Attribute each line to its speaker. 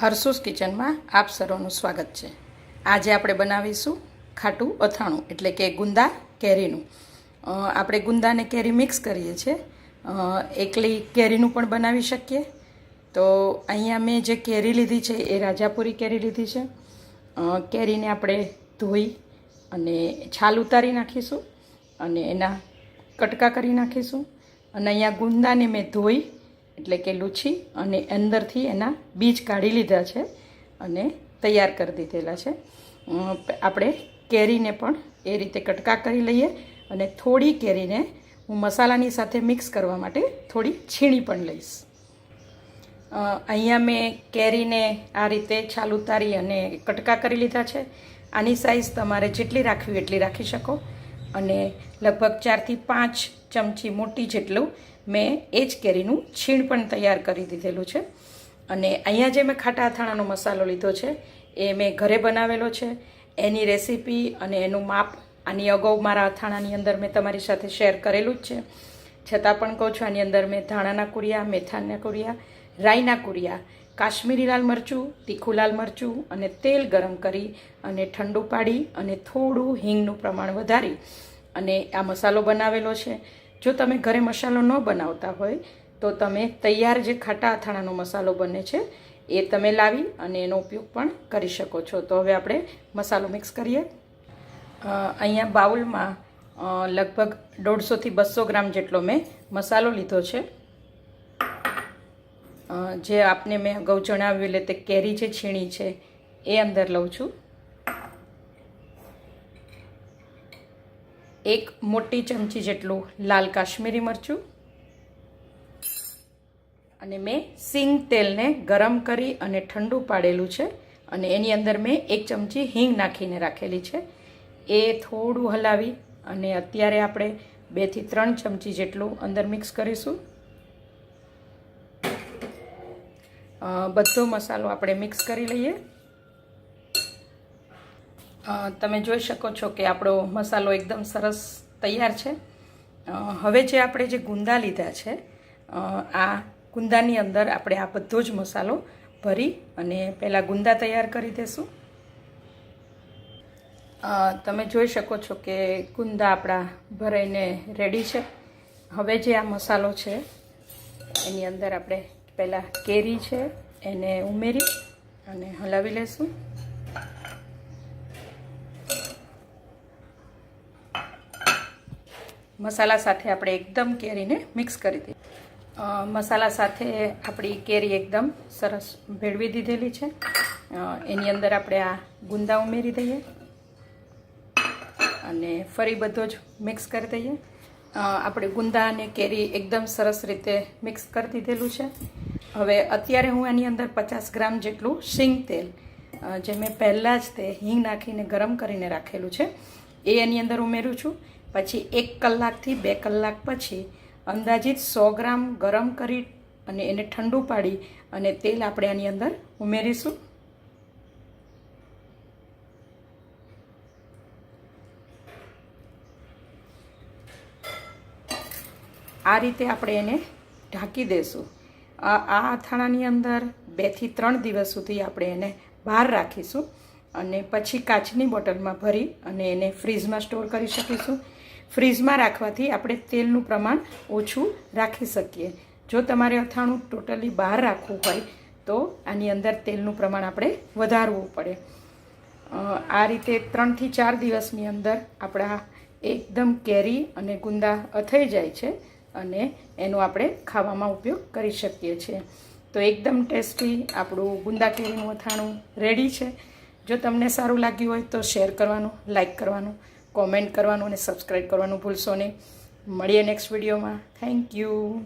Speaker 1: હર્ષુસ કિચનમાં આપ સર્વનું સ્વાગત છે। આજે આપણે બનાવીશું ખાટું અથાણું એટલે કે ગુંદા કેરીનું। આપણે ગુંદાને કેરી મિક્સ કરીએ છીએ, એકલી કેરીનું પણ બનાવી શકીએ। તો અહીંયા મેં જે કેરી લીધી છે એ રાજાપુરી કેરી લીધી છે। કેરીને આપણે ધોઈ અને છાલ ઉતારી નાખીશું અને એના કટકા કરી નાખીશું। અને અહીંયા ગુંદાને મેં ધોઈ એટલે કે લૂછી અને અંદરથી એના બીજ કાઢી લીધા છે અને તૈયાર કરી દીધેલા છે। આપણે કેરીને પણ એ રીતે કટકા કરી લઈએ અને થોડી કેરીને હું મસાલાની સાથે મિક્સ કરવા માટે થોડી છીણી પણ લઈશ। અહીંયા મેં કેરીને આ રીતે છાલ ઉતારી અને કટકા કરી લીધા છે। આની સાઈઝ તમારે જેટલી રાખવી એટલી રાખી શકો અને લગભગ 4 થી 5 ચમચી મોટી જેટલું મેં એ જ કેરીનું છીણ પણ તૈયાર કરી દીધેલું છે। અને અહીંયા જે મેં ખાટા અથાણાનો મસાલો લીધો છે એ મેં ઘરે બનાવેલો છે। એની રેસીપી અને એનું માપ આની અગાઉ મારા અથાણાની અંદર મેં તમારી સાથે શેર કરેલું જ છે, છતાં પણ કહું છું, આની અંદર મેં ધાણાના કુરિયા, મેથાના કુરિયા, રાઈના કુરિયા, કાશ્મીરી લાલ મરચું, તીખું લાલ મરચું અને તેલ ગરમ કરી અને ઠંડુ પાડી અને થોડું હિંગનું પ્રમાણ વધારી અને આ મસાલો બનાવેલો છે। જો તમે ઘરે મસાલો ન બનાવતા હોય તો તમે તૈયાર જે ખાટા અથાણાનો મસાલો બને છે એ તમે લાવી અને એનો ઉપયોગ પણ કરી શકો છો। તો હવે આપણે મસાલો મિક્સ કરીએ। અહીંયા બાઉલમાં લગભગ 150 થી 200 ગ્રામ જેટલો મેં મસાલો લીધો છે। જે આપને મેં અગાઉ જણાવ્યું એટલે તે કેરી જે છીણી છે એ અંદર લઉં છું। 1 મોટી ચમચી જેટલું લાલ કાશ્મીરી મરચું અને મેં સિંગ તેલને ગરમ કરી અને ઠંડુ પાડેલું છે અને એની અંદર મેં 1 ચમચી હિંગ નાખીને રાખેલી છે। એ થોડું હલાવી અને અત્યારે આપણે 2 થી 3 ચમચી જેટલું અંદર મિક્સ કરીશું। બધો મસાલો આપણે મિક્સ કરી લઈએ। તમે જોઈ શકો છો કે આપણો મસાલો એકદમ સરસ તૈયાર છે। હવે જે આપણે જે ગુંદા લીધા છે, આ ગુંદાની અંદર આપણે આ બધો જ મસાલો ભરી અને પહેલાં ગુંદા તૈયાર કરી દઈશું। તમે જોઈ શકો છો કે ગુંદા આપણા ભરાઈને રેડી છે। હવે જે આ મસાલો છે એની અંદર આપણે પહેલાં કેરી છે એને ઉમેરી અને હલાવી લઈશું। મસાલા સાથે આપણે એકદમ કેરીને મિક્સ કરી દઈએ। મસાલા સાથે આપણી કેરી એકદમ સરસ ભેળવી દીધેલી છે। એની અંદર આપણે આ ગુંદા ઉમેરી દઈએ અને ફરી બધો જ મિક્સ કરી દઈએ। આપણે ગુંદા અને કેરી એકદમ સરસ રીતે મિક્સ કરી દીધેલું છે। હવે અત્યારે હું આની અંદર 50 ગ્રામ જેટલું સિંગ તેલ, જે મેં પહેલાં જ તે હિંગ નાખીને ગરમ કરીને રાખેલું છે, એ એની અંદર ઉમેરું છું। પછી 1 કલાકથી 2 કલાક પછી અંદાજિત 100 ગ્રામ ગરમ કરી અને એને ઠંડુ પાડી અને તેલ આપણે આની અંદર ઉમેરીશું। આ રીતે આપણે એને ઢાંકી દઈશું। આ અથાણાની અંદર 2 થી 3 દિવસ સુધી આપણે એને બહાર રાખીશું અને પછી કાચની બોટલમાં ભરી અને એને ફ્રીઝમાં સ્ટોર કરી શકીશું। ફ્રીઝમાં રાખવાથી આપણે તેલનું પ્રમાણ ઓછું રાખી શકીએ। જો તમારે અથાણું ટોટલી બહાર રાખવું હોય તો આની અંદર તેલનું પ્રમાણ આપણે વધારવું પડે। આ રીતે 3 થી 4 દિવસની અંદર આપણા એકદમ કેરી અને ગુંદા અથાઈ જાય છે અને એનો આપણે ખાવામાં ઉપયોગ કરી શકીએ છીએ। તો એકદમ ટેસ્ટી આપણું ગુંદા કેરીનું અથાણું રેડી છે। જો તમને સારું લાગ્યું હોય તો શેર કરવાનું, લાઈક કરવાનું, કોમેન્ટ કરવાનું અને સબસ્ક્રાઈબ કરવાનું ભૂલશો નહીં। મળીએ નેક્સ્ટ વિડીયોમાં। Thank you.